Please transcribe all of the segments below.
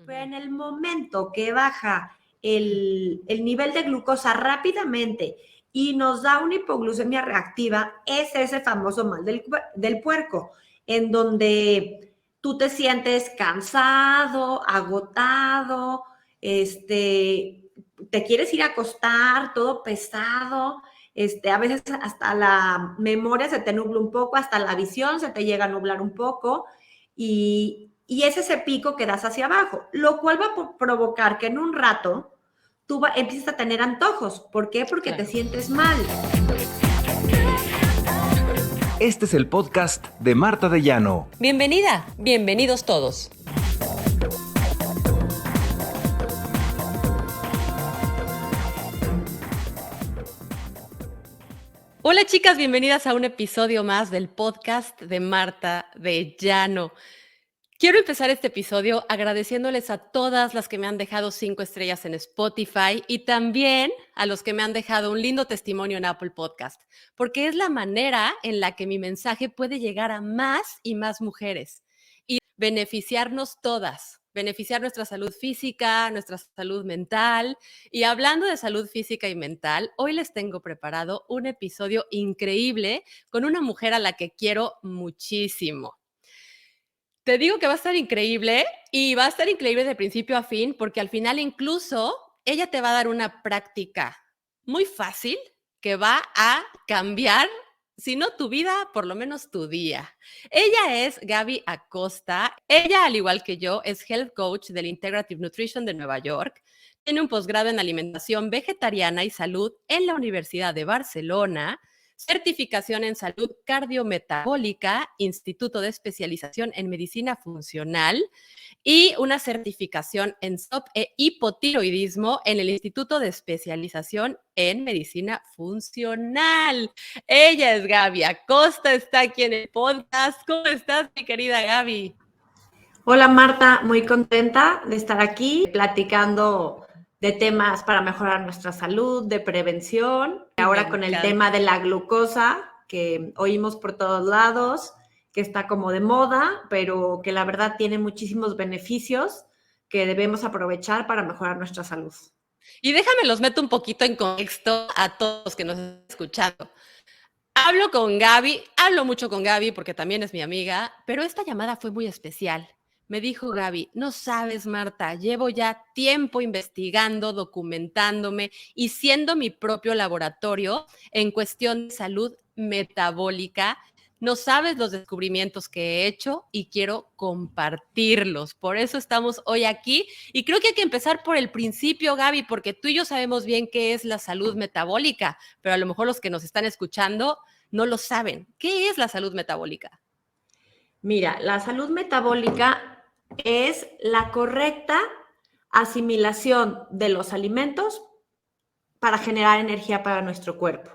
Pero en el momento que baja el nivel de glucosa rápidamente y nos da una hipoglucemia reactiva, es ese famoso mal del puerco, en donde tú te sientes cansado, agotado, te quieres ir a acostar, todo pesado, a veces hasta la memoria se te nubla un poco, hasta la visión se te llega a nublar un poco y es ese pico que das hacia abajo, lo cual va a provocar que en un rato tú empieces a tener antojos. ¿Por qué? Porque te sientes mal. Este es el podcast de Marta de Llano. Bienvenida, bienvenidos todos. Hola chicas, bienvenidas a un episodio más del podcast de Marta de Llano. Quiero empezar este episodio agradeciéndoles a todas las que me han dejado 5 estrellas en Spotify y también a los que me han dejado un lindo testimonio en Apple Podcast, porque es la manera en la que mi mensaje puede llegar a más y más mujeres y beneficiarnos todas, beneficiar nuestra salud física, nuestra salud mental. Y hablando de salud física y mental, hoy les tengo preparado un episodio increíble con una mujer a la que quiero muchísimo. Te digo que va a estar increíble y va a estar increíble de principio a fin porque al final incluso ella te va a dar una práctica muy fácil que va a cambiar, si no tu vida, por lo menos tu día. Ella es Gaby Acosta. Ella, al igual que yo, es Health Coach del Integrative Nutrition de Nueva York. Tiene un posgrado en alimentación vegetariana y salud en la Universidad de Barcelona, certificación en salud cardiometabólica, Instituto de Especialización en Medicina Funcional y una certificación en SOP e hipotiroidismo en el Instituto de Especialización en Medicina Funcional. Ella es Gaby Acosta, está aquí en el podcast. ¿Cómo estás, mi querida Gaby? Hola Marta, muy contenta de estar aquí platicando de temas para mejorar nuestra salud, de prevención. Ahora con el tema de la glucosa, que oímos por todos lados, que está como de moda, pero que la verdad tiene muchísimos beneficios que debemos aprovechar para mejorar nuestra salud. Y déjame los meto un poquito en contexto a todos los que nos están escuchando. Hablo mucho con Gaby porque también es mi amiga, pero esta llamada fue muy especial. Me dijo Gaby, no sabes, Marta, llevo ya tiempo investigando, documentándome y siendo mi propio laboratorio en cuestión de salud metabólica. No sabes los descubrimientos que he hecho y quiero compartirlos. Por eso estamos hoy aquí y creo que hay que empezar por el principio, Gaby, porque tú y yo sabemos bien qué es la salud metabólica, pero a lo mejor los que nos están escuchando no lo saben. ¿Qué es la salud metabólica? Mira, la salud metabólica es la correcta asimilación de los alimentos para generar energía para nuestro cuerpo.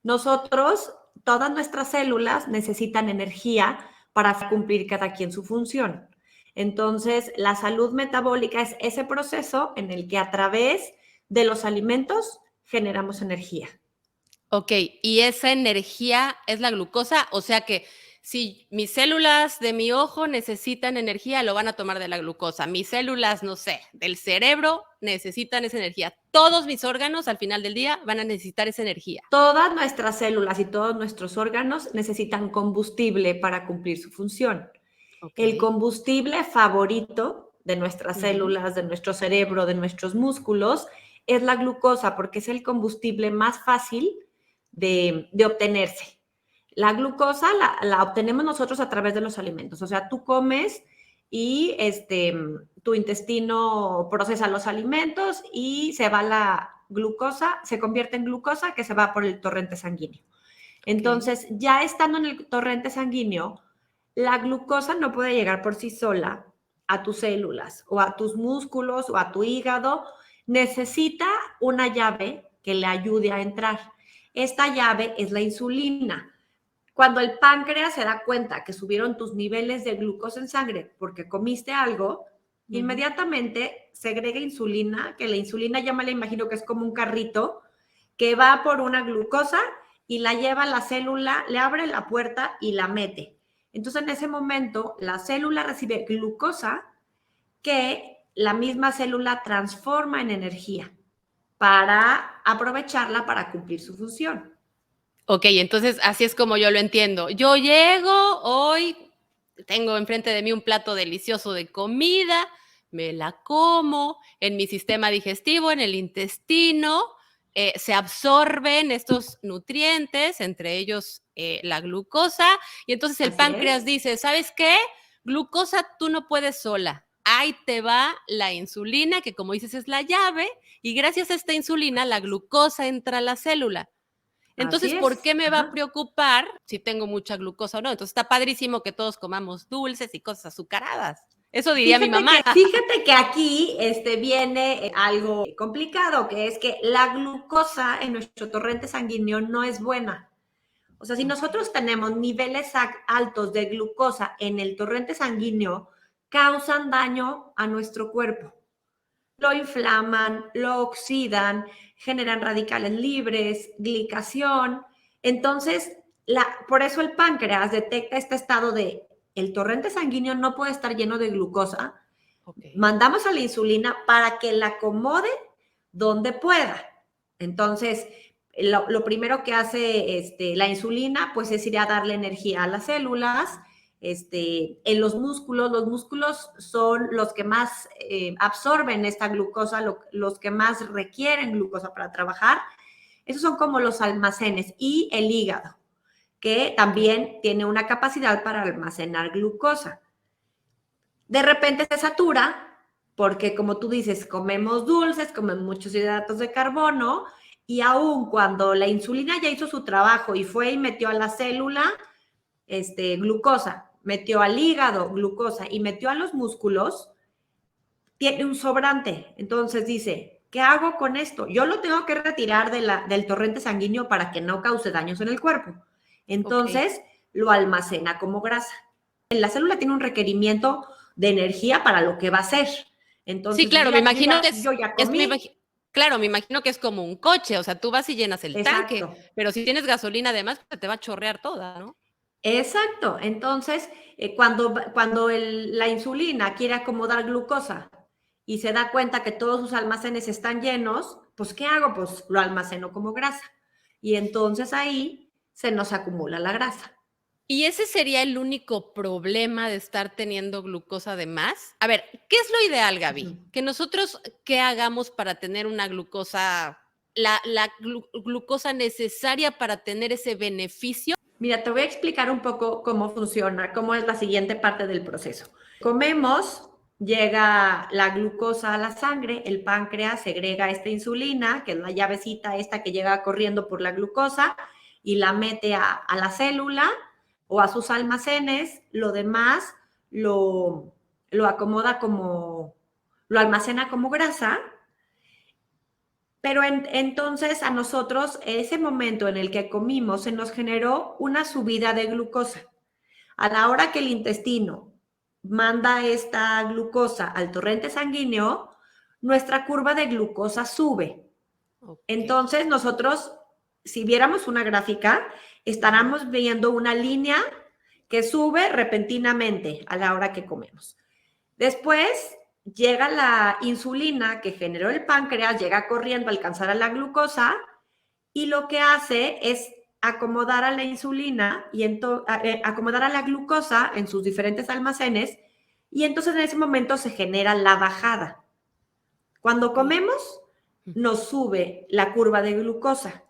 Nosotros, todas nuestras células necesitan energía para cumplir cada quien su función. Entonces, la salud metabólica es ese proceso en el que a través de los alimentos generamos energía. Ok, y esa energía es la glucosa, o sea que si mis células de mi ojo necesitan energía, lo van a tomar de la glucosa. Mis células, no sé, del cerebro necesitan esa energía. Todos mis órganos al final del día van a necesitar esa energía. Todas nuestras células y todos nuestros órganos necesitan combustible para cumplir su función. Okay. El combustible favorito de nuestras células, de nuestro cerebro, de nuestros músculos, es la glucosa, porque es el combustible más fácil de obtenerse. La glucosa la obtenemos nosotros a través de los alimentos. O sea, tú comes y tu intestino procesa los alimentos y se va la glucosa, se convierte en glucosa que se va por el torrente sanguíneo. Entonces, ya estando en el torrente sanguíneo, la glucosa no puede llegar por sí sola a tus células o a tus músculos o a tu hígado. Necesita una llave que le ayude a entrar. Esta llave es la insulina. Cuando el páncreas se da cuenta que subieron tus niveles de glucosa en sangre porque comiste algo, inmediatamente segrega insulina, que la insulina ya me la imagino que es como un carrito que va por una glucosa y la lleva a la célula, le abre la puerta y la mete. Entonces, en ese momento, la célula recibe glucosa que la misma célula transforma en energía para aprovecharla para cumplir su función. Ok, entonces así es como yo lo entiendo. Yo llego hoy, tengo enfrente de mí un plato delicioso de comida, me la como, en mi sistema digestivo, en el intestino, se absorben estos nutrientes, entre ellos la glucosa, y entonces el Así páncreas es. dice, ¿sabes qué? Glucosa tú no puedes sola. Ahí te va la insulina, que como dices es la llave, y gracias a esta insulina la glucosa entra a la célula. Así Entonces, ¿por es. qué me va a Ajá. preocupar si tengo mucha glucosa o no? Entonces, está padrísimo que todos comamos dulces y cosas azucaradas. Eso diría mi mamá. Fíjate que aquí viene algo complicado, que es que la glucosa en nuestro torrente sanguíneo no es buena. O sea, si nosotros tenemos niveles altos de glucosa en el torrente sanguíneo, causan daño a nuestro cuerpo. Lo inflaman, lo oxidan, generan radicales libres, glicación. Entonces, por eso el páncreas detecta este estado de el torrente sanguíneo no puede estar lleno de glucosa. Okay. Mandamos a la insulina para que la acomode donde pueda. Entonces, lo primero que hace la insulina, pues es ir a darle energía a las células. En los músculos son los que más absorben esta glucosa, los que más requieren glucosa para trabajar. Esos son como los almacenes. Y el hígado, que también tiene una capacidad para almacenar glucosa. De repente se satura, porque como tú dices, comemos dulces, comemos muchos hidratos de carbono, y aún cuando la insulina ya hizo su trabajo y fue y metió a la célula glucosa, metió al hígado glucosa y metió a los músculos, tiene un sobrante. Entonces dice, ¿qué hago con esto? Yo lo tengo que retirar del torrente sanguíneo para que no cause daños en el cuerpo. Entonces lo almacena como grasa. La célula tiene un requerimiento de energía para lo que va a hacer. Entonces, Sí, claro, me imagino que yo ya comí. claro, me imagino que es como un coche, o sea, tú vas y llenas el tanque, Exacto. pero si tienes gasolina además, pues te va a chorrear toda, ¿no? Exacto. Entonces, cuando la insulina quiere acomodar glucosa y se da cuenta que todos sus almacenes están llenos, pues ¿qué hago? Pues lo almaceno como grasa. Y entonces ahí se nos acumula la grasa. ¿Y ese sería el único problema de estar teniendo glucosa de más? A ver, ¿qué es lo ideal, Gaby? Que nosotros, ¿qué hagamos para tener una glucosa, la glucosa necesaria para tener ese beneficio? Mira, te voy a explicar un poco cómo funciona, cómo es la siguiente parte del proceso. Comemos, llega la glucosa a la sangre, el páncreas segrega esta insulina, que es la llavecita esta que llega corriendo por la glucosa y la mete a la célula o a sus almacenes. Lo demás lo acomoda lo almacena como grasa. Pero entonces a nosotros, ese momento en el que comimos, se nos generó una subida de glucosa. A la hora que el intestino manda esta glucosa al torrente sanguíneo, nuestra curva de glucosa sube. Entonces nosotros, si viéramos una gráfica, estaríamos viendo una línea que sube repentinamente a la hora que comemos. Después llega la insulina que generó el páncreas, llega corriendo a alcanzar a la glucosa y lo que hace es acomodar a la insulina y acomodar a la glucosa en sus diferentes almacenes y entonces en ese momento se genera la bajada. Cuando comemos, nos sube la curva de glucosa.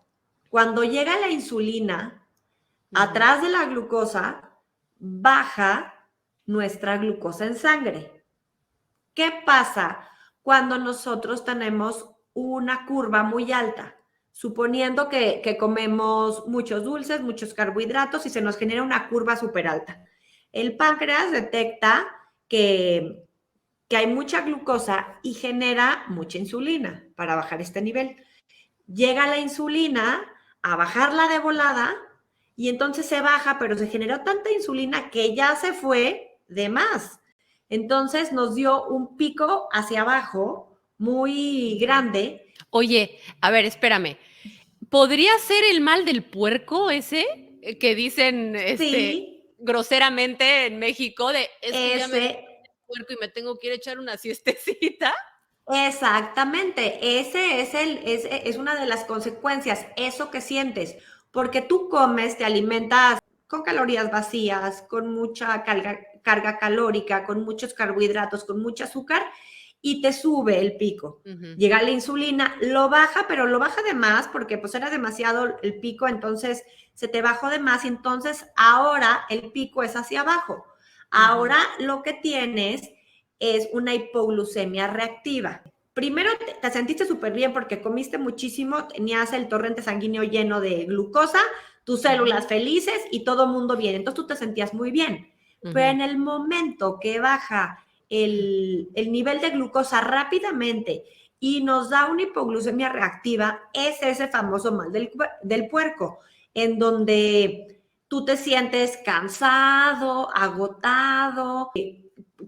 Cuando llega la insulina, atrás de la glucosa, baja nuestra glucosa en sangre. ¿Qué pasa cuando nosotros tenemos una curva muy alta? Suponiendo que comemos muchos dulces, muchos carbohidratos y se nos genera una curva súper alta. El páncreas detecta que hay mucha glucosa y genera mucha insulina para bajar este nivel. Llega la insulina a bajarla de volada y entonces se baja, pero se generó tanta insulina que ya se fue de más. Entonces nos dio un pico hacia abajo muy grande. Oye, a ver, espérame. ¿Podría ser el mal del puerco ese que dicen Sí, groseramente en México de es que ya me dio puerco y me tengo que ir a echar una siestecita. Exactamente, es una de las consecuencias, eso que sientes, porque tú comes, te alimentas con calorías vacías, con mucha carga calórica, con muchos carbohidratos, con mucho azúcar, y te sube el pico. Llega la insulina, lo baja, pero lo baja de más porque pues era demasiado el pico, entonces se te bajó de más y entonces ahora el pico es hacia abajo. Ahora lo que tienes es una hipoglucemia reactiva. Primero te sentiste súper bien porque comiste muchísimo, tenías el torrente sanguíneo lleno de glucosa, tus células felices y todo mundo bien. Entonces tú te sentías muy bien. Pero en el momento que baja el nivel de glucosa rápidamente y nos da una hipoglucemia reactiva, es ese famoso mal del puerco, en donde tú te sientes cansado, agotado,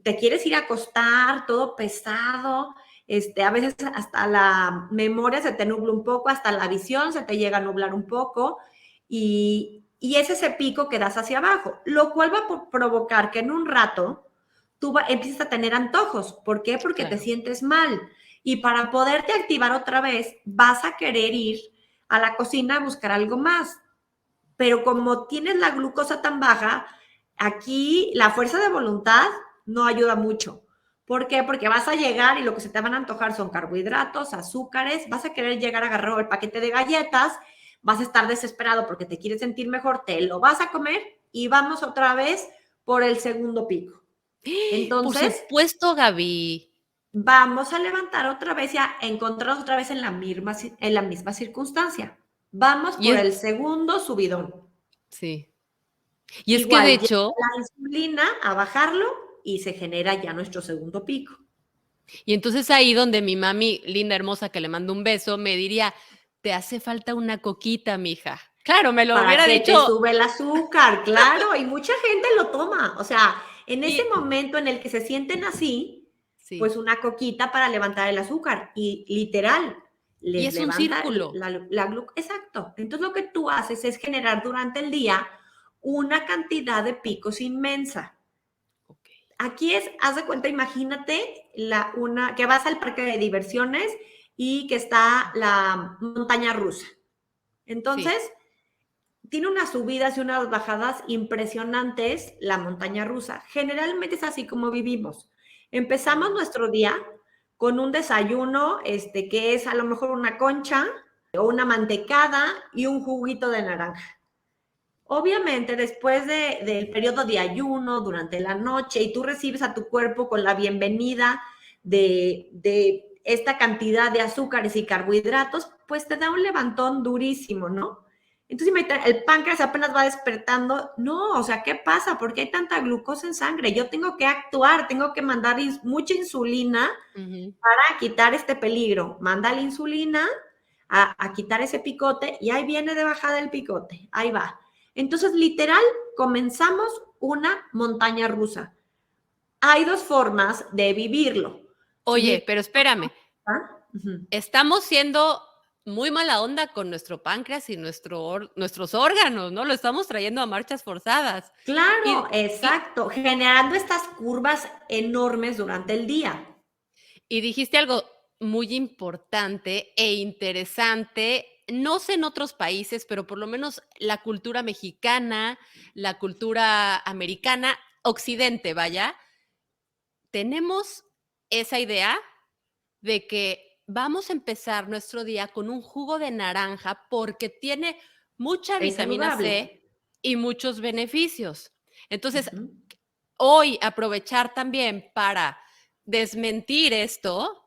te quieres ir a acostar, todo pesado, a veces hasta la memoria se te nubla un poco, hasta la visión se te llega a nublar un poco y es ese pico que das hacia abajo, lo cual va a provocar que en un rato tú empiezas a tener antojos. ¿Por qué? Porque te sientes mal. Y para poderte activar otra vez, vas a querer ir a la cocina a buscar algo más. Pero como tienes la glucosa tan baja, aquí la fuerza de voluntad no ayuda mucho. ¿Por qué? Porque vas a llegar y lo que se te van a antojar son carbohidratos, azúcares, vas a querer llegar a agarrar el paquete de galletas, vas a estar desesperado porque te quieres sentir mejor, te lo vas a comer y vamos otra vez por el segundo pico. Entonces, por supuesto, Gaby. Vamos a levantar otra vez y a encontrarnos otra vez en la misma circunstancia. Vamos por el segundo subidón. Sí. Y es igual, que de hecho la insulina a bajarlo y se genera ya nuestro segundo pico. Y entonces ahí donde mi mami, linda, hermosa, que le mando un beso, me diría, te hace falta una coquita, mija. Claro, me lo hubiera dicho. Para que te sube el azúcar, claro, y mucha gente lo toma. O sea, en ese momento en el que se sienten así, pues una coquita para levantar el azúcar. Y literal, les y es levanta un círculo. Exacto. Entonces lo que tú haces es generar durante el día una cantidad de picos inmensa. Aquí haz de cuenta, imagínate que vas al parque de diversiones y que está la montaña rusa. Entonces, tiene unas subidas y unas bajadas impresionantes la montaña rusa. Generalmente es así como vivimos. Empezamos nuestro día con un desayuno, que es a lo mejor una concha o una mantecada y un juguito de naranja. Obviamente, después del periodo de ayuno, durante la noche, y tú recibes a tu cuerpo con la bienvenida de esta cantidad de azúcares y carbohidratos, pues te da un levantón durísimo, ¿no? Entonces, el páncreas apenas va despertando. No, o sea, ¿qué pasa? ¿Por qué hay tanta glucosa en sangre? Yo tengo que actuar, tengo que mandar mucha insulina para quitar este peligro. Manda la insulina a quitar ese picote y ahí viene de bajada el picote. Ahí va. Entonces, literal, comenzamos una montaña rusa. Hay dos formas de vivirlo. Oye, pero espérame. Estamos siendo muy mala onda con nuestro páncreas y nuestros órganos, ¿no? Lo estamos trayendo a marchas forzadas. Claro, exacto. Generando estas curvas enormes durante el día. Y dijiste algo muy importante e interesante. No sé en otros países, pero por lo menos la cultura mexicana, la cultura americana, occidente, vaya, tenemos esa idea de que vamos a empezar nuestro día con un jugo de naranja porque tiene mucha vitamina C y muchos beneficios. Entonces, hoy aprovechar también para desmentir esto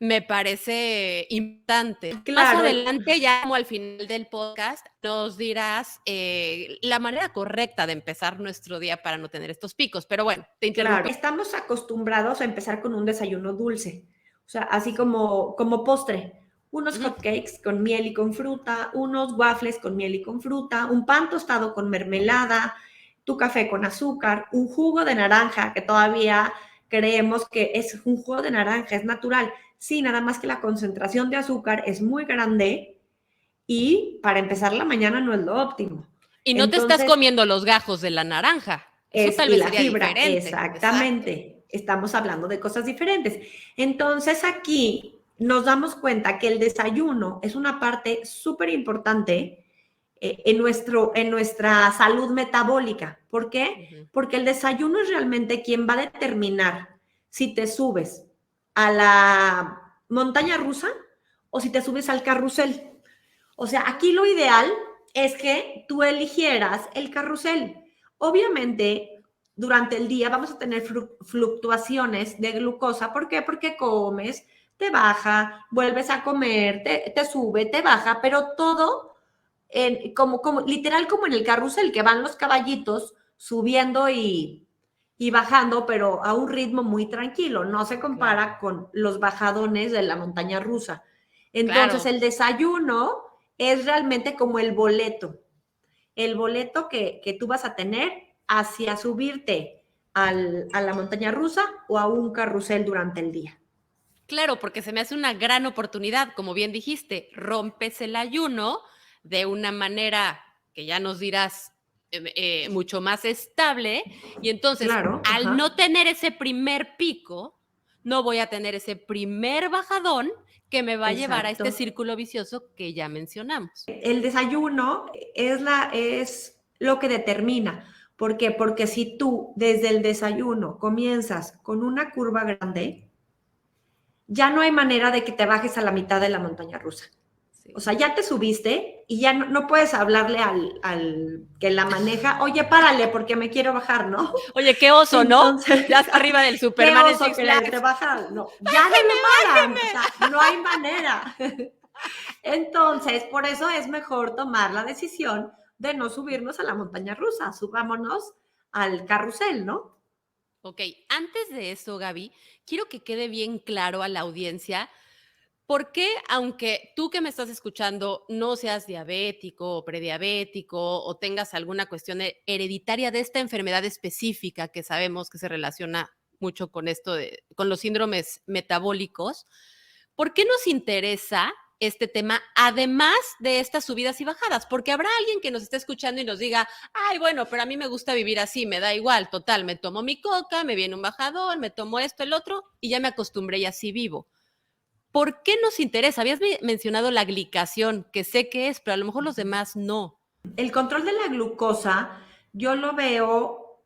me parece importante. Claro. Más adelante, ya como al final del podcast, nos dirás la manera correcta de empezar nuestro día para no tener estos picos. Pero bueno, te interrumpí. Claro, estamos acostumbrados a empezar con un desayuno dulce, o sea, así como postre. Unos hotcakes con miel y con fruta, unos waffles con miel y con fruta, un pan tostado con mermelada, tu café con azúcar, un jugo de naranja, que todavía creemos que es un jugo de naranja, es natural. Sí, nada más que la concentración de azúcar es muy grande y para empezar la mañana no es lo óptimo. Y no te estás comiendo los gajos de la naranja. Eso tal vez la sería fibra, diferente. exactamente. Exacto. estamos hablando de cosas diferentes. Entonces aquí nos damos cuenta que el desayuno es una parte súper importante en nuestra salud metabólica. ¿Por qué? Porque el desayuno es realmente quien va a determinar si te subes a la montaña rusa o si te subes al carrusel. O sea, aquí lo ideal es que tú eligieras el carrusel. Obviamente, durante el día vamos a tener fluctuaciones de glucosa. ¿Por qué? Porque comes, te baja, vuelves a comer, te sube, te baja, pero todo literal como en el carrusel, que van los caballitos subiendo y bajando, pero a un ritmo muy tranquilo. No se compara con los bajadones de la montaña rusa. Entonces, el desayuno es realmente como el boleto que tú vas a tener hacia subirte a la montaña rusa o a un carrusel durante el día. Claro, porque se me hace una gran oportunidad, como bien dijiste, rompes el ayuno de una manera que ya nos dirás mucho más estable, y entonces Claro, al no tener ese primer pico, no voy a tener ese primer bajadón que me va a llevar a este círculo vicioso que ya mencionamos. El desayuno es lo que determina. ¿Por qué? Porque si tú desde el desayuno comienzas con una curva grande, ya no hay manera de que te bajes a la mitad de la montaña rusa. Sí. O sea, ya te subiste y ya no puedes hablarle al que la maneja, oye, párale porque me quiero bajar, ¿no? Oye, qué oso, entonces, ¿no? Ya está arriba del Superman. Qué oso quererte bajar. No, ya no lo paran. O sea, no hay manera. Entonces, por eso es mejor tomar la decisión de no subirnos a la montaña rusa, subámonos al carrusel, ¿no? Ok, antes de eso, Gaby, quiero que quede bien claro a la audiencia por qué, aunque tú que me estás escuchando no seas diabético o prediabético o tengas alguna cuestión hereditaria de esta enfermedad específica que sabemos que se relaciona mucho con esto con los síndromes metabólicos, ¿por qué nos interesa este tema, además de estas subidas y bajadas? Porque habrá alguien que nos esté escuchando y nos diga, ay, bueno, pero a mí me gusta vivir así, me da igual, total, me tomo mi coca, me viene un bajadón, me tomo esto, el otro, y ya me acostumbré y así vivo. ¿Por qué nos interesa? Habías mencionado la glicación, que sé que es, pero a lo mejor los demás no. El control de la glucosa yo lo veo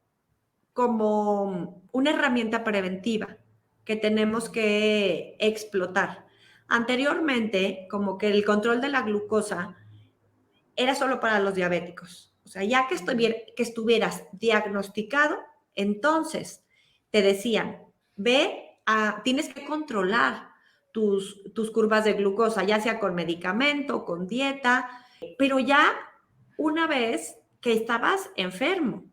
como una herramienta preventiva que tenemos que explotar. Anteriormente, como que el control de la glucosa era solo para los diabéticos. O sea, ya que estuvieras diagnosticado, entonces te decían, tienes que controlar tus curvas de glucosa, ya sea con medicamento, con dieta, pero ya una vez que estabas enfermo.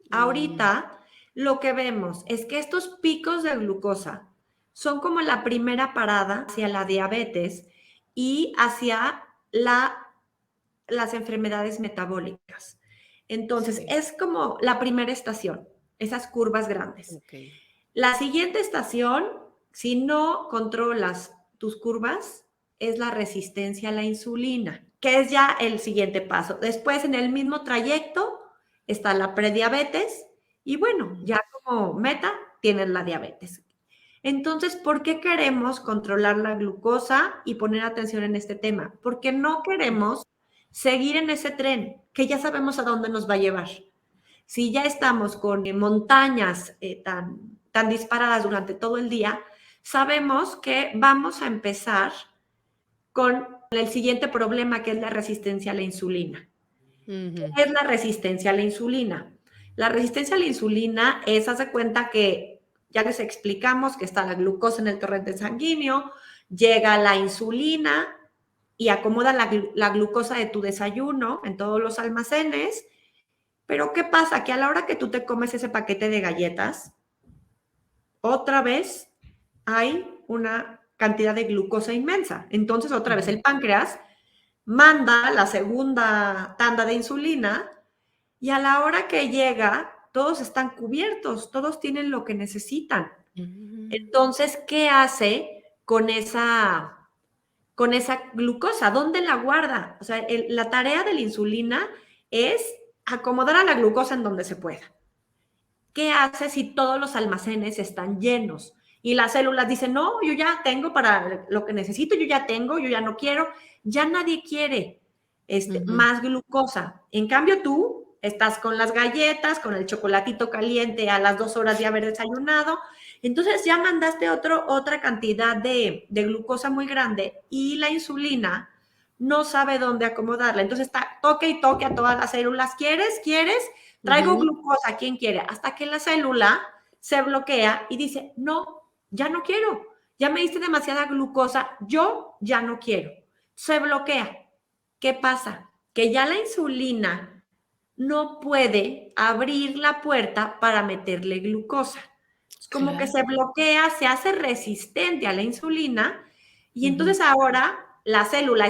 Ahorita lo que vemos es que estos picos de glucosa son como la primera parada hacia la diabetes y hacia las enfermedades metabólicas. Entonces, es como la primera estación, esas curvas grandes. Okay. La siguiente estación, si no controlas tus curvas, es la resistencia a la insulina, que es ya el siguiente paso. Después, en el mismo trayecto, está la prediabetes y bueno, ya como meta tienes la diabetes. Entonces, ¿por qué queremos controlar la glucosa y poner atención en este tema? Porque no queremos seguir en ese tren que ya sabemos a dónde nos va a llevar. Si ya estamos con montañas tan disparadas durante todo el día, sabemos que vamos a empezar con el siguiente problema, que es la resistencia a la insulina. ¿Qué es la resistencia a la insulina? La resistencia a la insulina es, haz de cuenta que ya les explicamos que está la glucosa en el torrente sanguíneo, llega la insulina y acomoda la glucosa de tu desayuno en todos los almacenes. Pero ¿qué pasa? Que a la hora que tú te comes ese paquete de galletas, otra vez hay una cantidad de glucosa inmensa. Entonces, otra vez el páncreas manda la segunda tanda de insulina y a la hora que llega, todos están cubiertos, todos tienen lo que necesitan. Entonces, ¿qué hace con esa glucosa? ¿Dónde la guarda? O sea, la tarea de la insulina es acomodar a la glucosa en donde se pueda. ¿qué hace si todos los almacenes están llenos? Y las células dicen, no, yo ya tengo para lo que necesito, yo ya tengo, yo ya no quiero. Ya nadie quiere más glucosa. En cambio, tú estás con las galletas, con el chocolatito caliente a las 2 horas de haber desayunado. Entonces ya mandaste otra cantidad de glucosa muy grande y la insulina no sabe dónde acomodarla. Entonces está toque y toque a todas las células. ¿Quieres? Traigo glucosa. ¿Quién quiere? Hasta que la célula se bloquea y dice, no, ya no quiero. Ya me diste demasiada glucosa. Yo ya no quiero. Se bloquea. ¿Qué pasa? Que ya la insulina no puede abrir la puerta para meterle glucosa. Es como que se bloquea, se hace resistente a la insulina y entonces ahora la célula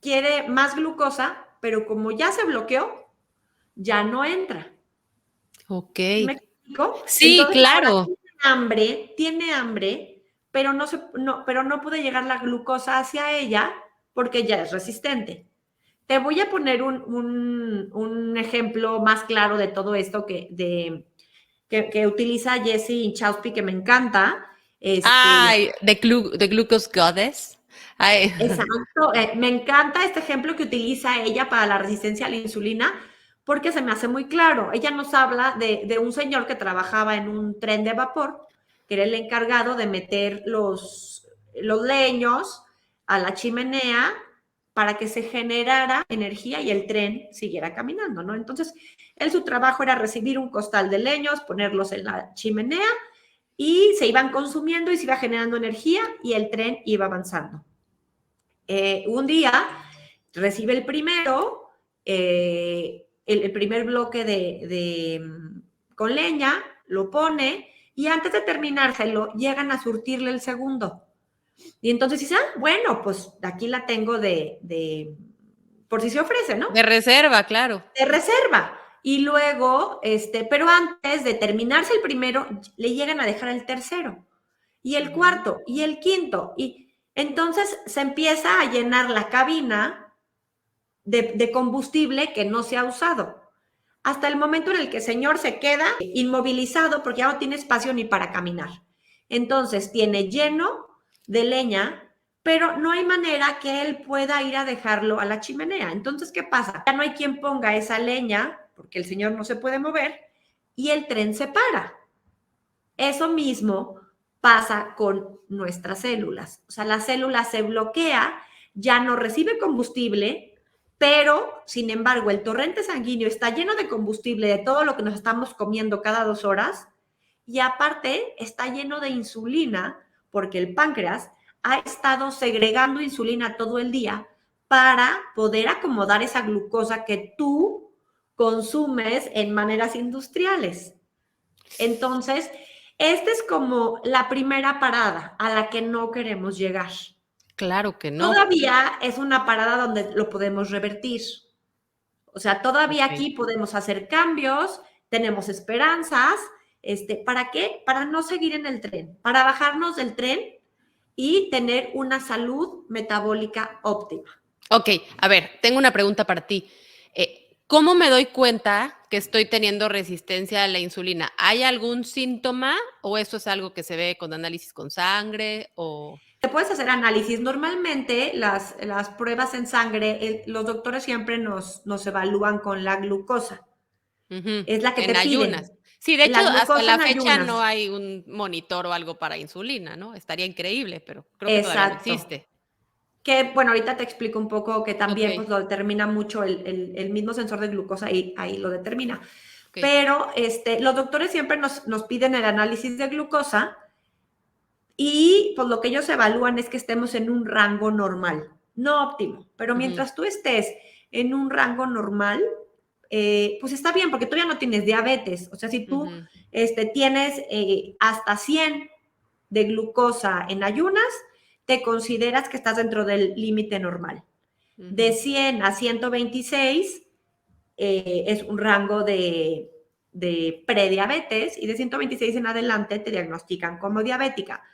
quiere más glucosa, pero como ya se bloqueó, ya no entra. Ok. ¿Me explico? Sí, Entonces, claro. tiene hambre, pero no puede llegar la glucosa hacia ella porque ya es resistente. Te voy a poner un ejemplo más claro de todo esto que utiliza Jessie Inchauspy, que me encanta. Ay, The Glucose Goddess. Ay. Exacto, me encanta este ejemplo que utiliza ella para la resistencia a la insulina, porque se me hace muy claro. Ella nos habla de un señor que trabajaba en un tren de vapor, que era el encargado de meter los leños a la chimenea para que se generara energía y el tren siguiera caminando, ¿no? Entonces, su trabajo era recibir un costal de leños, ponerlos en la chimenea y se iban consumiendo y se iba generando energía y el tren iba avanzando. Un día recibe el primero, el primer bloque con leña, lo pone y antes de terminárselo llegan a surtirle el segundo. Y entonces dice, bueno, pues aquí la tengo por si se ofrece, ¿no? De reserva, claro. De reserva. Y luego, pero antes de terminarse el primero, le llegan a dejar el tercero, y el cuarto, y el quinto. Y entonces se empieza a llenar la cabina de combustible que no se ha usado. Hasta el momento en el que el señor se queda inmovilizado porque ya no tiene espacio ni para caminar. Entonces tiene lleno de leña, pero no hay manera que él pueda ir a dejarlo a la chimenea. Entonces, ¿qué pasa? Ya no hay quien ponga esa leña porque el señor no se puede mover y el tren se para. Eso mismo pasa con nuestras células. O sea, la célula se bloquea, ya no recibe combustible, pero, sin embargo, el torrente sanguíneo está lleno de combustible de todo lo que nos estamos comiendo cada 2 horas y aparte está lleno de insulina porque el páncreas ha estado segregando insulina todo el día para poder acomodar esa glucosa que tú consumes en maneras industriales. Entonces, esta es como la primera parada a la que no queremos llegar. Claro que no. Todavía es una parada donde lo podemos revertir. O sea, todavía aquí podemos hacer cambios, tenemos esperanzas. ¿Para qué? Para no seguir en el tren, para bajarnos del tren y tener una salud metabólica óptima. Ok, a ver, tengo una pregunta para ti. ¿Cómo me doy cuenta que estoy teniendo resistencia a la insulina? ¿Hay algún síntoma o eso es algo que se ve con análisis con sangre o...? Te puedes hacer análisis. Normalmente las pruebas en sangre, los doctores siempre nos evalúan con la glucosa. Es la que en te ayunas. piden. Sí, de hecho, hasta la fecha ayunas. no hay un monitor o algo para insulina, ¿no? Estaría increíble, pero creo que todavía no existe. Que, bueno, ahorita te explico un poco que también Okay. pues, lo determina mucho el mismo sensor de glucosa y ahí lo determina. Okay. Pero los doctores siempre nos piden el análisis de glucosa y pues lo que ellos evalúan es que estemos en un rango normal, no óptimo, pero mientras tú estés en un rango normal, pues está bien, porque tú ya no tienes diabetes. O sea, si tú tienes hasta 100 de glucosa en ayunas, te consideras que estás dentro del límite normal. De 100 a 126 es un rango de prediabetes y de 126 en adelante te diagnostican como diabética.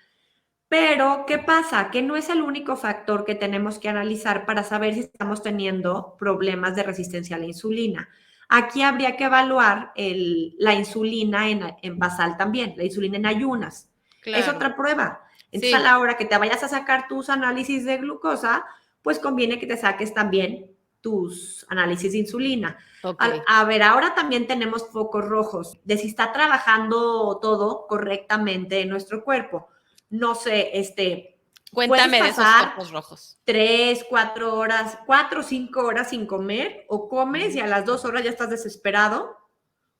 Pero, ¿qué pasa? Que no es el único factor que tenemos que analizar para saber si estamos teniendo problemas de resistencia a la insulina. Aquí habría que evaluar la insulina en basal también, la insulina en ayunas. Es Claro. otra prueba. Entonces, Sí. a la hora que te vayas a sacar tus análisis de glucosa, pues conviene que te saques también tus análisis de insulina. Ok. A ver, ahora también tenemos focos rojos de si está trabajando todo correctamente en nuestro cuerpo. No sé, puedes Cuéntame de esos pasar focos rojos. 3, 4 horas, 4 o 5 horas sin comer, o comes y a las 2 horas ya estás desesperado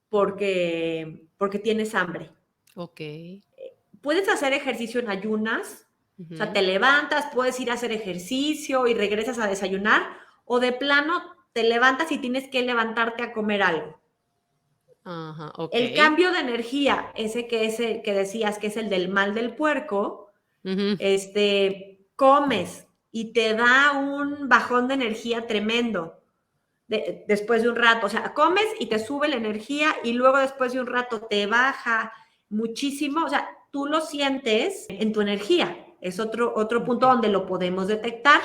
porque tienes hambre. Ok. Puedes hacer ejercicio en ayunas, o sea, te levantas, puedes ir a hacer ejercicio y regresas a desayunar, o de plano te levantas y tienes que levantarte a comer algo. Ajá, ok. El cambio de energía, ese que decías que es el del mal del puerco, comes y te da un bajón de energía tremendo después de un rato. O sea, comes y te sube la energía y luego después de un rato te baja muchísimo. O sea, tú lo sientes en tu energía. Es otro punto donde lo podemos detectar.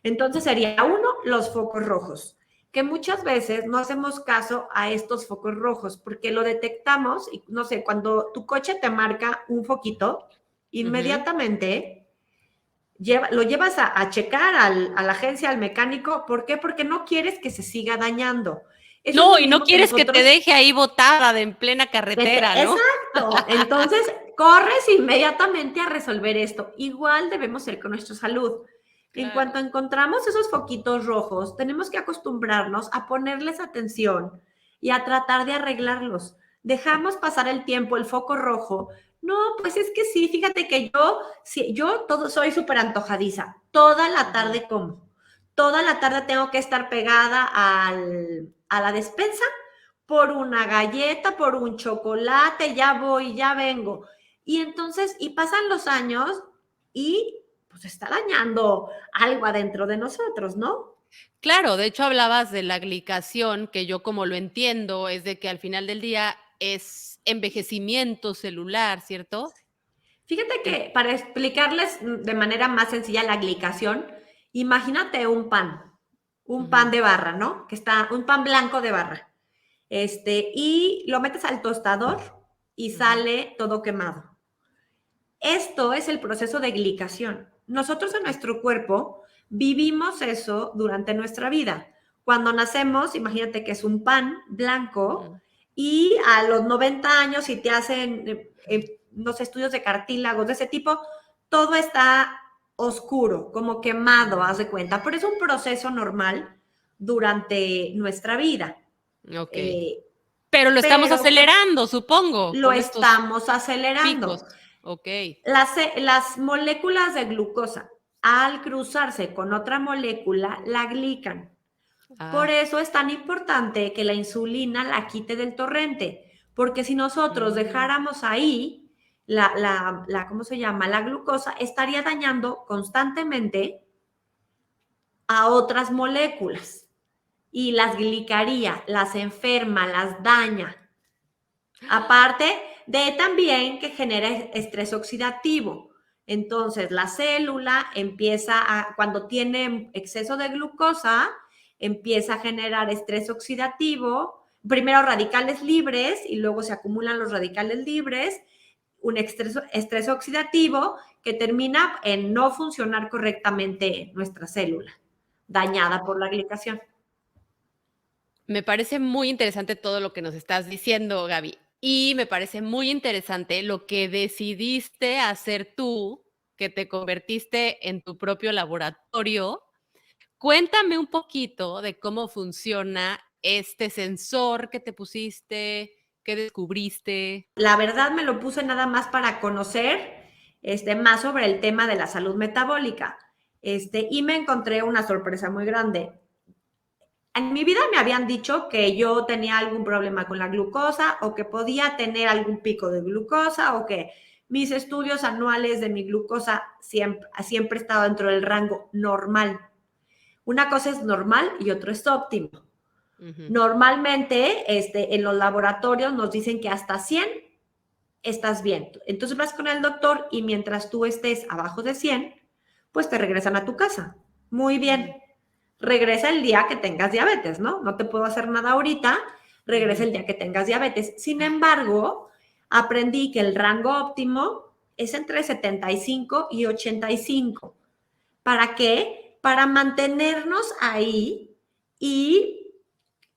Entonces sería uno, los focos rojos, que muchas veces no hacemos caso a estos focos rojos porque lo detectamos y no sé, cuando tu coche te marca un foquito, inmediatamente lo llevas a checar a la agencia, al mecánico. ¿Por qué? Porque no quieres que se siga dañando. Eso es No, lo y no mismo que quieres que te nosotros... deje ahí botada en plena carretera, ¿no? Exacto. Entonces, corres inmediatamente a resolver esto. Igual debemos ser con nuestra salud. En Claro. cuanto encontramos esos foquitos rojos, tenemos que acostumbrarnos a ponerles atención y a tratar de arreglarlos. Dejamos pasar el tiempo, el foco rojo. No, pues es que sí, fíjate que yo soy súper antojadiza. Toda la tarde como. Toda la tarde tengo que estar pegada a la despensa por una galleta, por un chocolate, ya voy, ya vengo. Y entonces, y pasan los años y pues está dañando algo adentro de nosotros, ¿no? Claro, de hecho hablabas de la glicación, que yo como lo entiendo es de que al final del día es envejecimiento celular, ¿cierto? Fíjate En que para explicarles de manera más sencilla la glicación, imagínate un pan de barra, ¿no? Un pan blanco de barra. Y lo metes al tostador y sale todo quemado. Esto es el proceso de glicación. Nosotros en nuestro cuerpo vivimos eso durante nuestra vida. Cuando nacemos, imagínate que es un pan blanco y a los 90 años, si te hacen los estudios de cartílagos de ese tipo, todo está oscuro, como quemado, haz de cuenta. Pero es un proceso normal durante nuestra vida. Ok. Eh, Pero lo estamos pero acelerando, supongo, lo con estos estamos acelerando. picos. Ok. Las moléculas de glucosa, al cruzarse con otra molécula, la glican. Por Ah. eso es tan importante que la insulina la quite del torrente, porque si nosotros dejáramos ahí ¿cómo se llama? La glucosa, estaría dañando constantemente a otras moléculas y las glicaría, las enferma, las daña. Aparte de también que genera estrés oxidativo. Entonces, la célula cuando tiene exceso de glucosa, empieza a generar estrés oxidativo, primero radicales libres y luego se acumulan los radicales libres, un estrés oxidativo que termina en no funcionar correctamente nuestra célula, dañada por la glicación. Me parece muy interesante todo lo que nos estás diciendo, Gaby. Y me parece muy interesante lo que decidiste hacer tú, que te convertiste en tu propio laboratorio. Cuéntame un poquito de cómo funciona este sensor que te pusiste, qué descubriste. La verdad me lo puse nada más para conocer más sobre el tema de la salud metabólica. Y me encontré una sorpresa muy grande. En mi vida me habían dicho que yo tenía algún problema con la glucosa o que podía tener algún pico de glucosa o que mis estudios anuales de mi glucosa siempre he estado dentro del rango normal. Una cosa es normal y otro es óptimo. Normalmente en los laboratorios nos dicen que hasta 100 estás bien. Entonces vas con el doctor y mientras tú estés abajo de 100, pues te regresan a tu casa. Muy bien. regresa el día que tengas diabetes, ¿no? No te puedo hacer nada ahorita, regresa el día que tengas diabetes. Sin embargo, aprendí que el rango óptimo es entre 75 y 85. ¿Para qué? Para mantenernos ahí y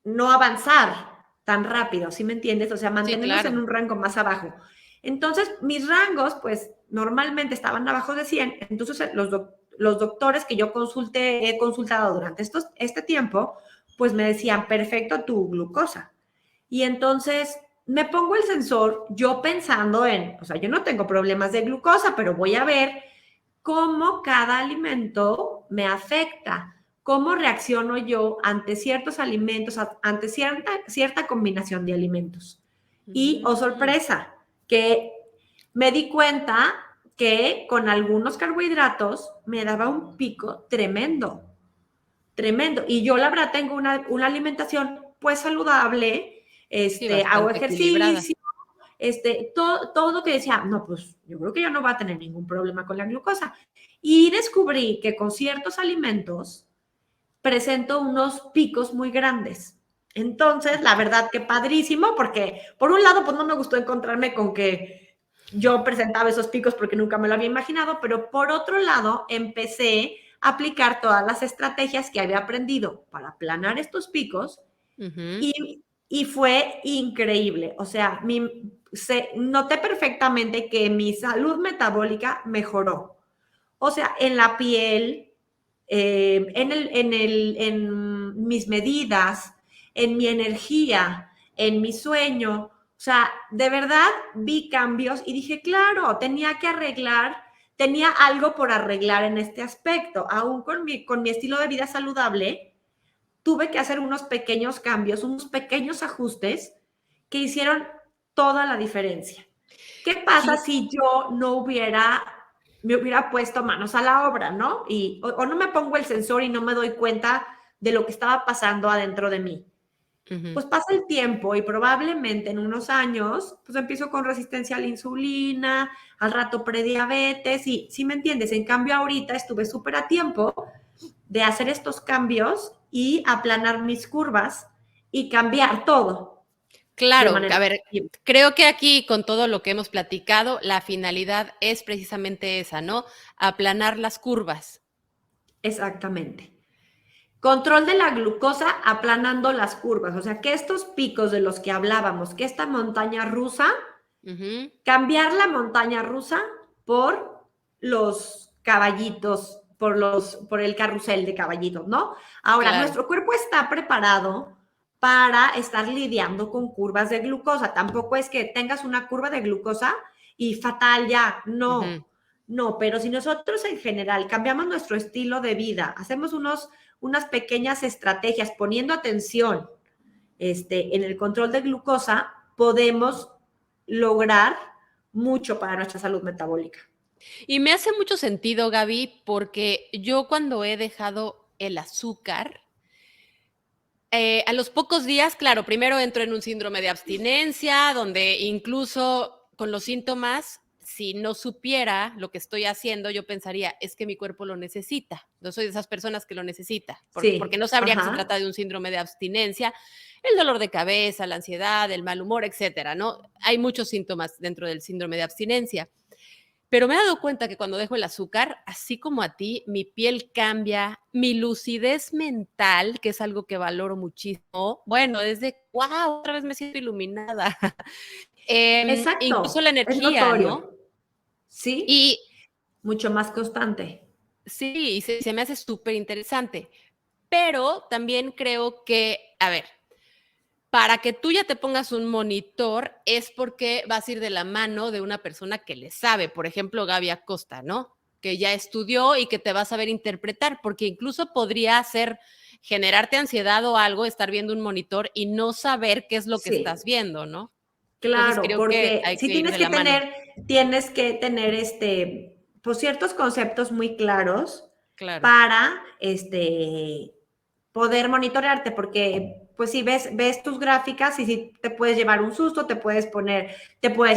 no avanzar tan rápido, ¿sí me entiendes? O sea, mantenernos en un rango más abajo. Entonces, mis rangos, pues, normalmente estaban abajo de 100. Entonces, los doctores que yo he consultado durante este tiempo, pues me decían, perfecto tu glucosa. Y entonces me pongo el sensor yo pensando o sea, yo no tengo problemas de glucosa, pero voy a ver cómo cada alimento me afecta, cómo reacciono yo ante ciertos alimentos, ante cierta combinación de alimentos. Y, oh sorpresa, que me di cuenta que con algunos carbohidratos me daba un pico tremendo, tremendo. Y yo la verdad tengo una alimentación pues saludable, hago ejercicio, todo lo que decía, no, pues yo creo que ya no va a tener ningún problema con la glucosa. Y descubrí que con ciertos alimentos presento unos picos muy grandes. Entonces, la verdad que padrísimo, porque por un lado, pues no me gustó encontrarme con que yo presentaba esos picos porque nunca me lo había imaginado, pero por otro lado, empecé a aplicar todas las estrategias que había aprendido para aplanar estos picos y fue increíble. O sea, noté perfectamente que mi salud metabólica mejoró. O sea, en la piel, en mis medidas, en mi energía, en mi sueño. O sea, de verdad vi cambios y dije, claro, tenía algo por arreglar en este aspecto. Aún con mi estilo de vida saludable, tuve que hacer unos pequeños cambios, unos pequeños ajustes que hicieron toda la diferencia. ¿Qué pasa si yo me hubiera puesto manos a la obra, ¿no? O no me pongo el sensor y no me doy cuenta de lo que estaba pasando adentro de mí. Pues pasa el tiempo y probablemente en unos años, pues empiezo con resistencia a la insulina, al rato prediabetes y, ¿sí me entiendes? En cambio ahorita estuve súper a tiempo de hacer estos cambios y aplanar mis curvas y cambiar todo. Claro, a ver, creo que aquí con todo lo que hemos platicado, la finalidad es precisamente esa, ¿no? Aplanar las curvas. Exactamente. Control de la glucosa aplanando las curvas. O sea, que estos picos de los que hablábamos, que esta montaña rusa, cambiar la montaña rusa por los caballitos, por el carrusel de caballitos, ¿no? Ahora, nuestro cuerpo está preparado para estar lidiando con curvas de glucosa. Tampoco es que tengas una curva de glucosa y fatal ya, no. No, pero si nosotros en general cambiamos nuestro estilo de vida, hacemos unas pequeñas estrategias poniendo atención en el control de glucosa, podemos lograr mucho para nuestra salud metabólica. Y me hace mucho sentido, Gaby, porque yo cuando he dejado el azúcar, a los pocos días, claro, primero entro en un síndrome de abstinencia, donde incluso con los síntomas, si no supiera lo que estoy haciendo, yo pensaría, es que mi cuerpo lo necesita. No soy de esas personas que lo necesita, porque no sabría que se trata de un síndrome de abstinencia, el dolor de cabeza, la ansiedad, el mal humor, etcétera, ¿no? Hay muchos síntomas dentro del síndrome de abstinencia. Pero me he dado cuenta que cuando dejo el azúcar, así como a ti, mi piel cambia, mi lucidez mental, que es algo que valoro muchísimo. Bueno, desde, wow, otra vez me siento iluminada. Exacto. Incluso la energía, ¿no? Sí, y mucho más constante. Sí, y se me hace súper interesante. Pero también creo que, a ver, para que tú ya te pongas un monitor es porque vas a ir de la mano de una persona que le sabe, por ejemplo, Gaby Acosta, ¿no? Que ya estudió y que te va a saber interpretar, porque incluso podría generarte ansiedad o algo, estar viendo un monitor y no saber qué es lo que estás viendo, ¿no? Claro, entonces creo porque que hay sí que ir de la mano. tienes que tener pues ciertos conceptos muy claros Claro. para poder monitorearte, porque pues si ves tus gráficas y si te puedes llevar un susto, te puedes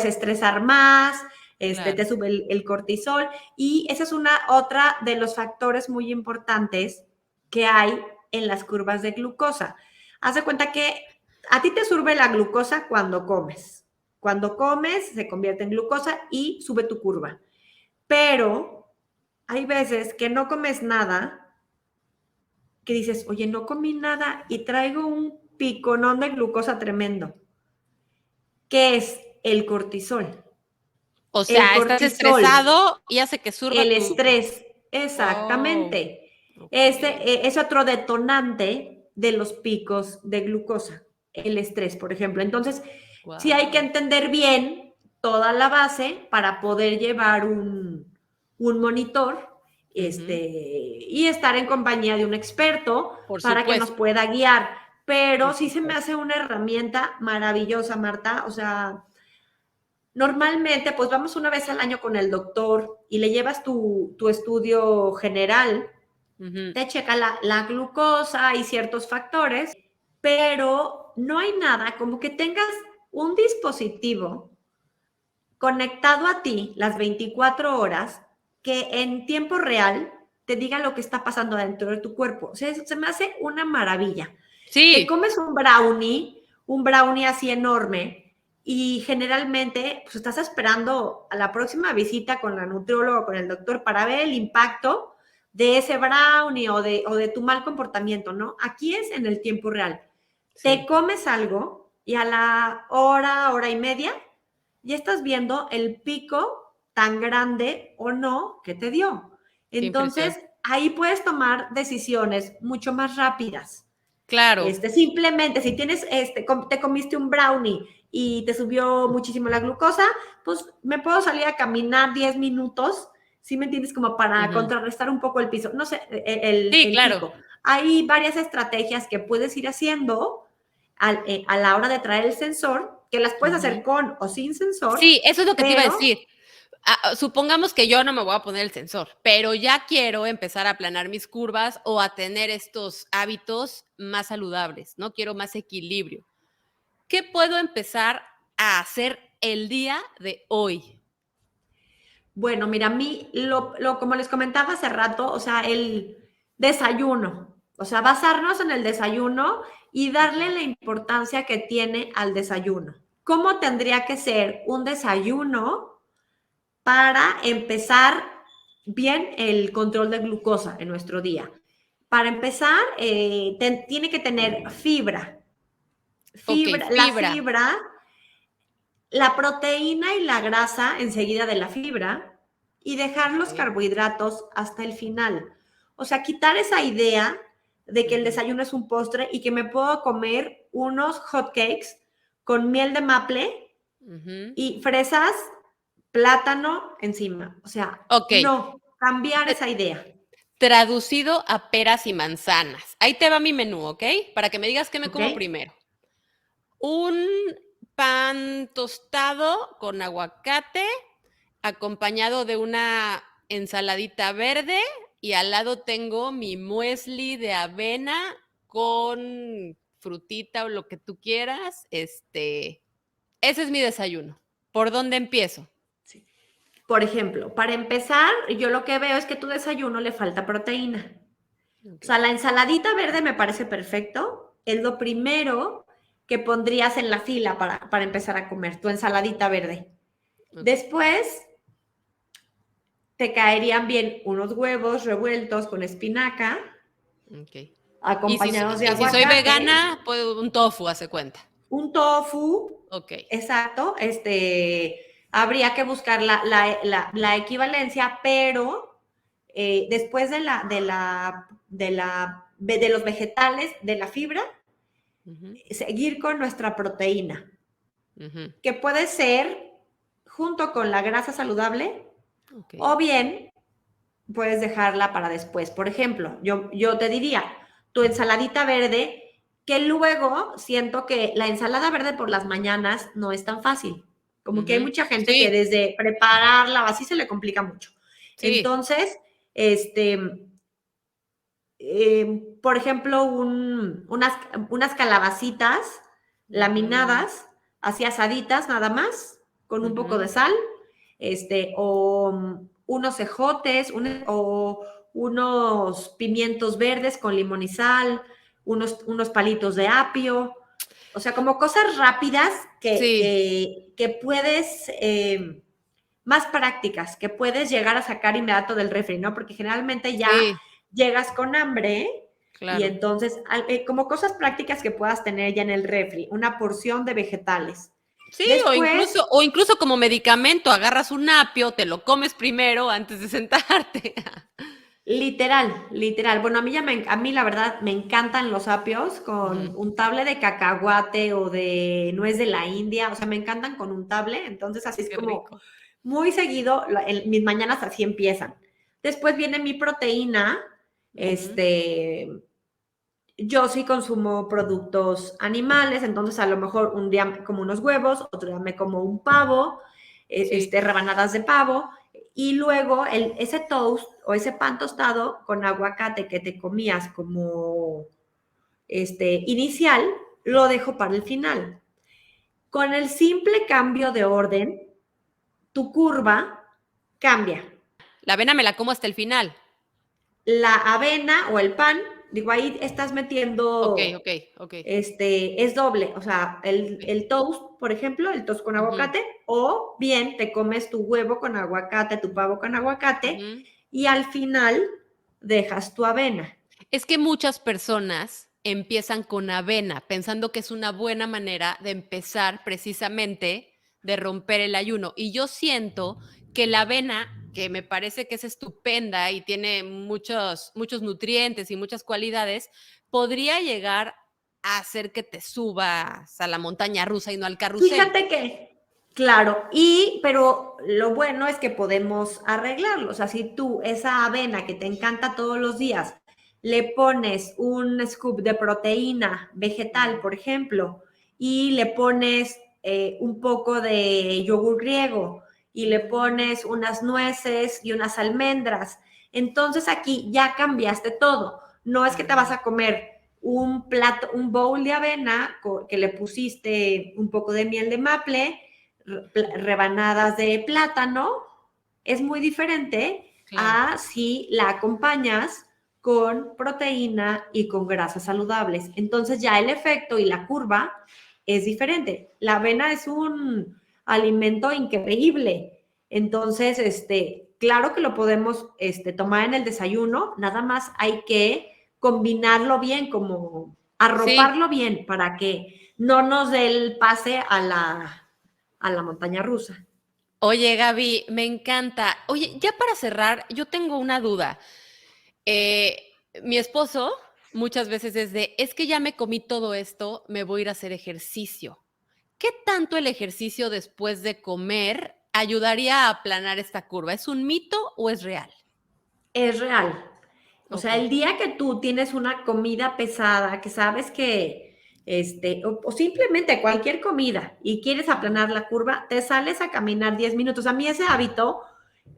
estresar más, Claro. te sube el cortisol y esa es otra de los factores muy importantes que hay en las curvas de glucosa. Haz de cuenta que a ti te sube la glucosa cuando comes. Cuando comes se convierte en glucosa y sube tu curva. Pero hay veces que no comes nada, que dices, oye, no comí nada y traigo un piconón de glucosa tremendo. ¿Qué es el cortisol? O sea, estás estresado y hace que surba el estrés, exactamente. Oh, okay. Es otro detonante de los picos de glucosa, el estrés, por ejemplo. Entonces, sí hay que entender bien toda la base para poder llevar un monitor y estar en compañía de un experto para que nos pueda guiar. Pero sí se me hace una herramienta maravillosa, Marta. O sea, normalmente, pues vamos una vez al año con el doctor y le llevas tu estudio general, te checa la glucosa y ciertos factores, pero no hay nada como que tengas un dispositivo conectado a ti las 24 horas que en tiempo real te diga lo que está pasando dentro de tu cuerpo. O sea, eso se me hace una maravilla. Sí. Te comes un brownie así enorme, y generalmente pues estás esperando a la próxima visita con la nutrióloga o con el doctor para ver el impacto de ese brownie o de tu mal comportamiento, ¿no? Aquí es en el tiempo real. Sí. Te comes algo y a la hora y media ya estás viendo el pico tan grande o no que te dio. Entonces, ahí puedes tomar decisiones mucho más rápidas. Claro. Simplemente, si tienes, te comiste un brownie y te subió muchísimo la glucosa, pues me puedo salir a caminar 10 minutos, ¿sí me entiendes? Como para contrarrestar un poco el piso, no sé, el claro. pico. Hay varias estrategias que puedes ir haciendo a la hora de traer el sensor, que las puedes hacer con o sin sensor. Sí, eso es lo que te iba a decir. Supongamos que yo no me voy a poner el sensor, pero ya quiero empezar a aplanar mis curvas o a tener estos hábitos más saludables, ¿no? Quiero más equilibrio. ¿Qué puedo empezar a hacer el día de hoy? Bueno, mira, a mí, como les comentaba hace rato, o sea, el desayuno, o sea, basarnos en el desayuno y darle la importancia que tiene al desayuno. ¿Cómo tendría que ser un desayuno para empezar bien el control de glucosa en nuestro día? Para empezar, tiene que tener fibra. Fibra. La fibra, la proteína y la grasa enseguida de la fibra y dejar los carbohidratos hasta el final. O sea, quitar esa idea de que el desayuno es un postre y que me puedo comer unos hot cakes con miel de maple y fresas, plátano encima. O sea, no, cambiar esa idea. Traducido a peras y manzanas. Ahí te va mi menú, ¿ok? Para que me digas qué me como primero. Un pan tostado con aguacate, acompañado de una ensaladita verde, y al lado tengo mi muesli de avena con frutita o lo que tú quieras. Ese es mi desayuno. ¿Por dónde empiezo? Sí. Por ejemplo, para empezar, yo lo que veo es que tu desayuno le falta proteína. Okay. O sea, la ensaladita verde me parece perfecto. Es lo primero que pondrías en la fila para empezar a comer, tu ensaladita verde. Okay. Después, te caerían bien unos huevos revueltos con espinaca, acompañados de aguacate. Y si soy vegana, puedo un tofu, hace cuenta. Un tofu, exacto, habría que buscar la equivalencia, pero después de los vegetales, de la fibra, seguir con nuestra proteína, que puede ser junto con la grasa saludable, o bien puedes dejarla para después. Por ejemplo, yo te diría, tu ensaladita verde, que luego siento que la ensalada verde por las mañanas no es tan fácil. Como que hay mucha gente que desde prepararla así se le complica mucho. Sí. Entonces, por ejemplo, unas calabacitas laminadas, así asaditas nada más, con un poco de sal, o unos ejotes, o unos pimientos verdes con limón y sal, unos palitos de apio, o sea, como cosas rápidas que puedes, más prácticas, que puedes llegar a sacar inmediato del refri, ¿no? Porque generalmente ya llegas con hambre y entonces, como cosas prácticas que puedas tener ya en el refri, una porción de vegetales. Sí, Después, o incluso como medicamento, agarras un apio, te lo comes primero antes de sentarte. literal. Bueno, a mí la verdad me encantan los apios con untable de cacahuate o de nuez de la India, o sea, me encantan con untable, entonces así es Qué como rico. muy seguido, mis mañanas así empiezan. Después viene mi proteína, yo sí consumo productos animales, entonces a lo mejor un día como unos huevos, otro día me como un pavo, rebanadas de pavo, y luego ese toast o ese pan tostado con aguacate que te comías como inicial, lo dejo para el final. Con el simple cambio de orden, tu curva cambia. La avena me la como hasta el final. La avena o el pan, digo, ahí estás metiendo, Ok. es doble, o sea, el toast, por ejemplo, el toast con aguacate, o bien te comes tu huevo con aguacate, tu pavo con aguacate, y al final dejas tu avena. Es que muchas personas empiezan con avena, pensando que es una buena manera de empezar precisamente de romper el ayuno. Y yo siento que la avena, que me parece que es estupenda y tiene muchos nutrientes y muchas cualidades, podría llegar a hacer que te subas a la montaña rusa y no al carrusel. Fíjate que, claro, pero lo bueno es que podemos arreglarlo. O sea, si tú esa avena que te encanta todos los días, le pones un scoop de proteína vegetal, por ejemplo, y le pones un poco de yogur griego y le pones unas nueces y unas almendras, entonces aquí ya cambiaste todo. No es que te vas a comer un plato, un bowl de avena que le pusiste un poco de miel de maple, rebanadas de plátano, es muy diferente a si la acompañas con proteína y con grasas saludables. Entonces ya el efecto y la curva es diferente. La avena es un alimento increíble. Entonces, claro que lo podemos tomar en el desayuno, nada más hay que combinarlo bien, como arroparlo bien para que no nos dé el pase a la montaña rusa. Oye, Gaby, me encanta. Oye, ya para cerrar, yo tengo una duda. Mi esposo muchas veces es que ya me comí todo esto, me voy a ir a hacer ejercicio. ¿Qué tanto el ejercicio después de comer ayudaría a aplanar esta curva? ¿Es un mito o es real? Es real. O sea, el Ok. día que tú tienes una comida pesada, que sabes que, o simplemente cualquier comida y quieres aplanar la curva, te sales a caminar 10 minutos. A mí ese hábito,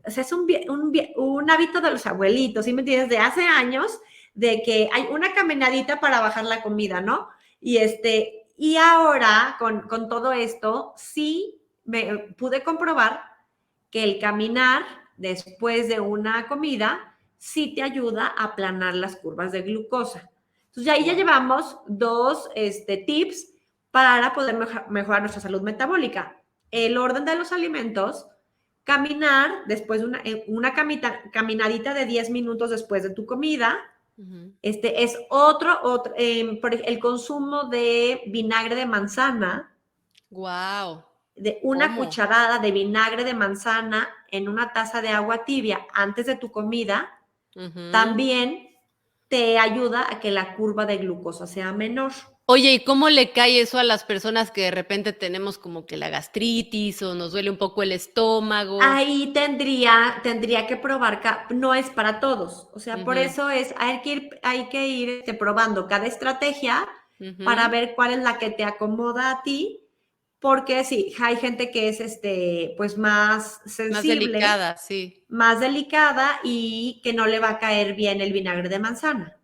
o sea, es un hábito de los abuelitos, ¿sí me entiendes? De hace años, de que hay una caminadita para bajar la comida, ¿no? Y ahora, con todo esto, sí me pude comprobar que el caminar después de una comida sí te ayuda a aplanar las curvas de glucosa. Entonces, ahí ya llevamos dos tips para poder mejorar nuestra salud metabólica. El orden de los alimentos, caminar después de una caminadita de 10 minutos después de tu comida. Es el consumo de vinagre de manzana. Wow. De una ¿Cómo? cucharada de vinagre de manzana en una taza de agua tibia antes de tu comida, también te ayuda a que la curva de glucosa sea menor. Oye, ¿y cómo le cae eso a las personas que de repente tenemos como que la gastritis o nos duele un poco el estómago? Ahí tendría que probar, no es para todos, o sea, por eso hay que ir probando cada estrategia para ver cuál es la que te acomoda a ti, porque sí, hay gente que es pues más Más sensible, delicada, sí. más delicada y que no le va a caer bien el vinagre de manzana.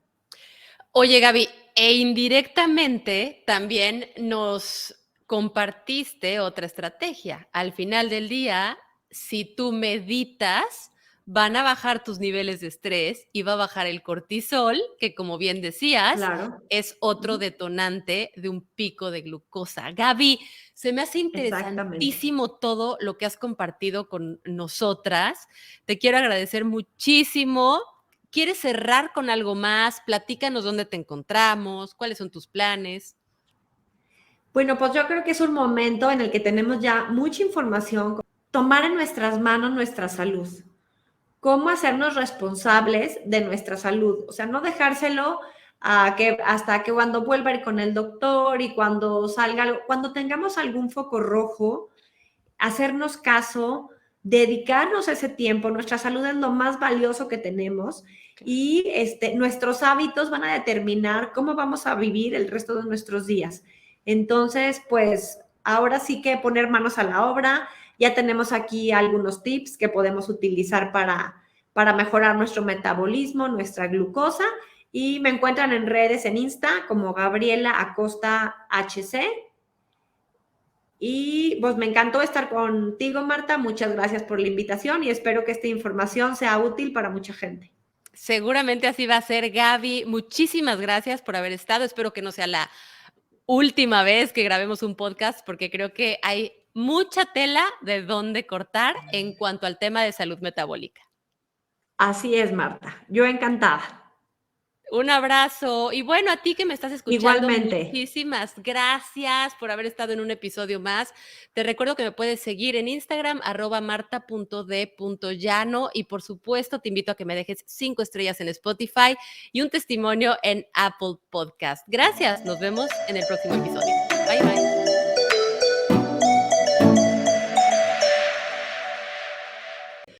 Oye, Gaby, e indirectamente también nos compartiste otra estrategia. Al final del día, si tú meditas, van a bajar tus niveles de estrés y va a bajar el cortisol, que como bien decías, Claro. es otro detonante de un pico de glucosa. Gaby, se me hace Exactamente. interesantísimo todo lo que has compartido con nosotras. Te quiero agradecer muchísimo. ¿Quieres cerrar con algo más? Platícanos dónde te encontramos, cuáles son tus planes. Bueno, pues yo creo que es un momento en el que tenemos ya mucha información, tomar en nuestras manos nuestra salud, cómo hacernos responsables de nuestra salud, o sea, no dejárselo a que hasta que cuando vuelva a ir con el doctor y cuando salga, cuando tengamos algún foco rojo, hacernos caso, dedicarnos ese tiempo, nuestra salud es lo más valioso que tenemos y nuestros hábitos van a determinar cómo vamos a vivir el resto de nuestros días. Entonces, pues ahora sí que poner manos a la obra. Ya tenemos aquí algunos tips que podemos utilizar para mejorar nuestro metabolismo, nuestra glucosa. Y me encuentran en redes, en Insta, como Gabriela Acosta HC. Y pues me encantó estar contigo, Marta. Muchas gracias por la invitación y espero que esta información sea útil para mucha gente. Seguramente así va a ser, Gaby. Muchísimas gracias por haber estado. Espero que no sea la última vez que grabemos un podcast, porque creo que hay mucha tela de dónde cortar en cuanto al tema de salud metabólica. Así es, Marta. Yo encantada. Un abrazo. Y bueno, a ti que me estás escuchando, Igualmente. muchísimas gracias por haber estado en un episodio más. Te recuerdo que me puedes seguir en Instagram, @marta.d.llano, y por supuesto te invito a que me dejes 5 estrellas en Spotify y un testimonio en Apple Podcast. Gracias. Nos vemos en el próximo episodio. Bye, bye.